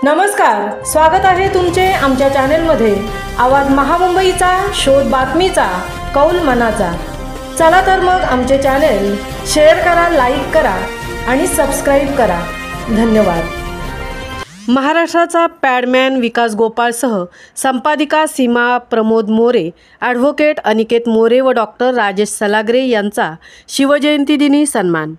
नमस्कार, स्वागत आहे तुमचे आमच्या चॅनेलमध्ये। आवाज महामुंबईचा, शोध बातमीचा, कौल मनाचा। चला तर मग आमचे चॅनेल शेअर करा, लाईक करा आणि सबस्क्राइब करा। धन्यवाद। महाराष्ट्राचा पॅडमॅन विकास गोपाळसह संपादिका सीमा प्रमोद मोरे, ॲडव्होकेट अनिकेत मोरे व डॉक्टर राजेश सलागरे यांचा शिवजयंती दिनी सन्मान।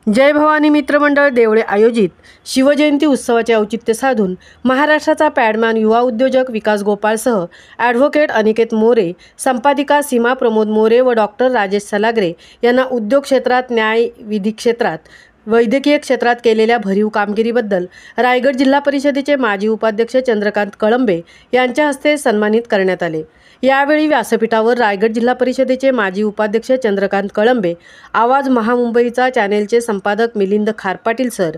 जय भवानी मित्रमंडळ देवळे आयोजित शिवजयंती उत्सवाचे औचित्य साधून महाराष्ट्राचा पॅडमॅन युवा उद्योजक विकास गोपाळसह ॲडव्होकेट अनिकेत मोरे, संपादिका सीमा प्रमोद मोरे व डॉक्टर राजेश सलागरे यांना उद्योग क्षेत्रात, न्याय, विधी क्षेत्रात, वैद्यकीय क्षेत्रात केलेल्या भरीव कामगिरीबद्दल रायगड जिल्हा परिषदेचे माजी उपाध्यक्ष चंद्रकांत कळंबे यांच्या हस्ते सन्मानित करण्यात आले। यावेळी व्यासपीठावर रायगड जिल्हा परिषदेचे माजी उपाध्यक्ष चंद्रकांत कळंबे, आवाज महामुंबईचा चॅनेलचे संपादक मिलिंद खारपाटील सर,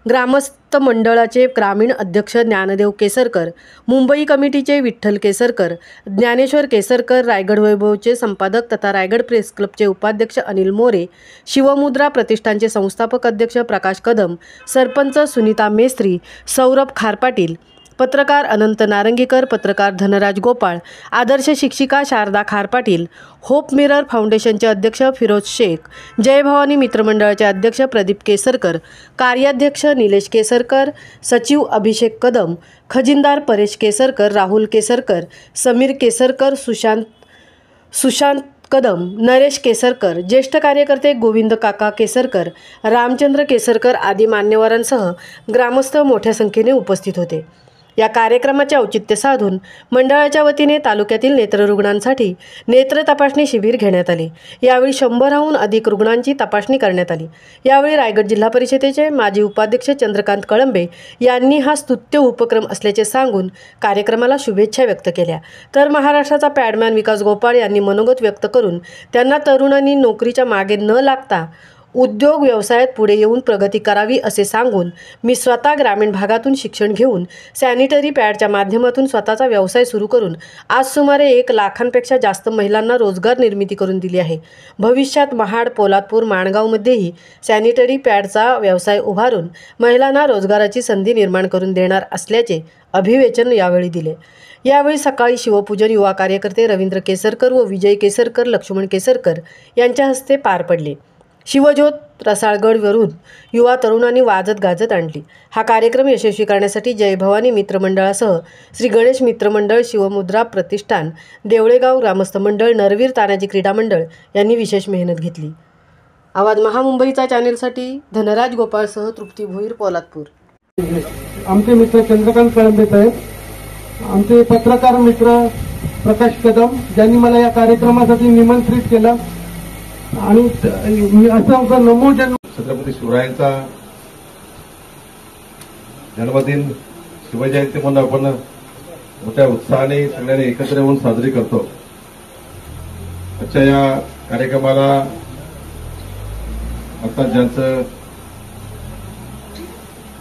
ग्रामस्थ मंडळाचे ग्रामीण अध्यक्ष ज्ञानदेव केसरकर, मुंबई कमिटीचे विठ्ठल केसरकर, ज्ञानेश्वर केसरकर, रायगड वैभवचे संपादक तथा रायगड प्रेस क्लबचे उपाध्यक्ष अनिल मोरे, शिवमुद्रा प्रतिष्ठानचे संस्थापक अध्यक्ष प्रकाश कदम, सरपंच सुनीता मेस्त्री, सौरभ खारपाटील, पत्रकार अनंत नारंगीकर, पत्रकार धनराज गोपाळ, आदर्श शिक्षिका शारदा खारपाटील, होप मिरर फाउंडेशनचे अध्यक्ष फिरोज शेख, जय भवानी मित्रमंडळाचे अध्यक्ष प्रदीप केसरकर, कार्याध्यक्ष निलेश केसरकर, सचिव अभिषेक कदम, खजिनदार परेश केसरकर, राहुल केसरकर, समीर केसरकर, सुशांत कदम, नरेश केसरकर, ज्येष्ठ कार्यकर्ते गोविंद काका केसरकर, रामचंद्र केसरकर आदी मान्यवरांसह ग्रामस्थ मोठ्या संख्येने उपस्थित होते। या कार्यक्रमाचे औचित्य साधून मंडळाच्या वतीने तालुक्यातील नेत्ररुग्णांसाठी नेत्र तपासणी शिबिर घेण्यात आले। यावेळी 100हून अधिक रुग्णांची तपासणी करण्यात आली। यावेळी रायगड जिल्हा परिषदेचे माजी उपाध्यक्ष चंद्रकांत कळंबे यांनी हा स्तुत्य उपक्रम असल्याचे सांगून कार्यक्रमाला शुभेच्छा व्यक्त केल्या। तर महाराष्ट्राचा पॅडमॅन विकास गोपाळ यांनी मनोगत व्यक्त करून त्यांना तरुणांनी नोकरीच्या मागे न लागता उद्योग व्यवसायात पुढे येऊन प्रगती करावी असे सांगून, मी स्वतः ग्रामीण भागातून शिक्षण घेऊन सॅनिटरी पॅडच्या माध्यमातून स्वतःचा व्यवसाय सुरू करून आज सुमारे 1 लाखांपेक्षा जास्त महिलांना रोजगार निर्मिती करून दिली आहे। भविष्यात महाड, पोलादपूर, माणगावमध्येही सॅनिटरी पॅडचा व्यवसाय उभारून महिलांना रोजगाराची संधी निर्माण करून देणार असल्याचे अभिवेचन यावेळी दिले। यावेळी सकाळी शिवपूजन युवा कार्यकर्ते रवींद्र केसरकर व विजय केसरकर, लक्ष्मण केसरकर यांच्या हस्ते पार पडले। शिवज्योत रसाळगडवरून युवा तरुणांनी वाजत गाजत आणली। हा कार्यक्रम यशस्वी करण्यासाठी जय भवानी मित्रमंडळासह श्री गणेश मित्रमंडळ, शिवमुद्रा प्रतिष्ठान, देवळेगाव ग्रामस्थ मंडळ, नरवीर तानाजी क्रीडा मंडळ यांनी विशेष मेहनत घेतली। आवाज महामुंबईचा चॅनेलसाठी धनराज गोपाळसह तृप्ती भोईर, पोलादपूर। आमचे मित्र चंद्रकांत कळंबे साहेब, आमचे पत्रकार मित्र प्रकाश कदम ज्यांनी मला या कार्यक्रमासाठी निमंत्रित केलं आणि मी असंख्य नमो जन्म छत्रपती शिवरायांचा जन्मदिन शिवजयंती म्हणून आपण मोठ्या उत्साहाने सगळ्यांनी एकत्र येऊन साजरी करतो। आजच्या या कार्यक्रमाला आता ज्यांचं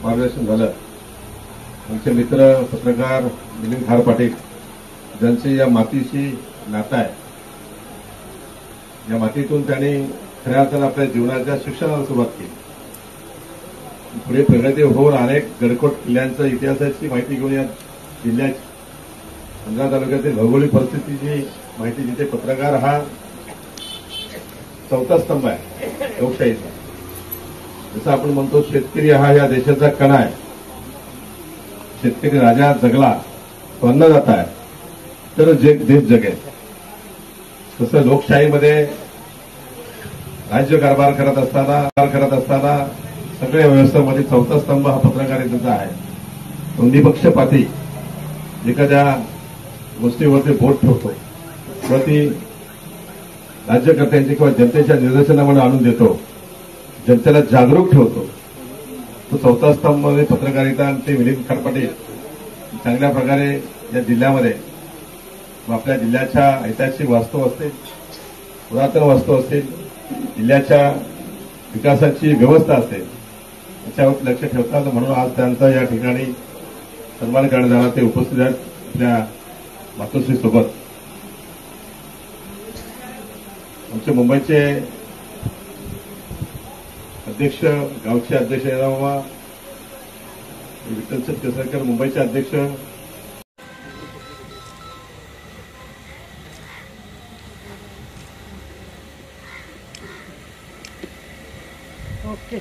मार्गदर्शन झालं, आमचे मित्र पत्रकार मिलिंद खारपाटील ज्यांची या मातीशी नातं आहे, या मातीतून त्यांनी खऱ्या अर्थानं आपल्या जीवनाच्या शिक्षणाला सुरुवात केली। पुढे प्रगती होऊन अनेक गडकोट किल्ल्यांच्या इतिहासाची माहिती घेऊन या जिल्ह्याची, अंजनाद तालुक्यातील भौगोलिक परिस्थितीची माहिती, जिथे पत्रकार हा चौथा स्तंभ आहे लोकशाहीचा। जसं आपण म्हणतो शेतकरी हा या देशाचा कणा आहे, शेतकरी राजा जगला तो अन्नदाता आहे तर देश जगेल। तसं लोकशाहीमध्ये राज्य कारभार करत असताना सगळ्या व्यवस्थेमध्ये चौथा स्तंभ हा पत्रकारितेचा आहे। तो निपक्षपाती एखाद्या गोष्टीवरती बोट ठेवतो किंवा ती राज्यकर्त्यांची किंवा जनतेच्या निदर्शनामध्ये आणून देतो, जनतेला जागरूक ठेवतो। तो चौथा स्तंभ म्हणजे पत्रकारिता। आणि ते मिलिंद खारपाटील चांगल्या प्रकारे या जिल्ह्यामध्ये आपल्या जिल्ह्याच्या ऐतिहासिक वास्तू असतील, पुरातन वास्तू असतील, जिल्ह्याच्या विकासाची व्यवस्था असेल, याच्यावर लक्ष ठेवतात। म्हणून आज त्यांचा या ठिकाणी सन्मान करण्यात आला। ते उपस्थित आहेत आपल्या मातोश्री सोबत। आमचे मुंबईचे अध्यक्ष, गावचे अध्यक्ष विठ्ठलसर केसरकर मुंबईचे अध्यक्ष, ओके.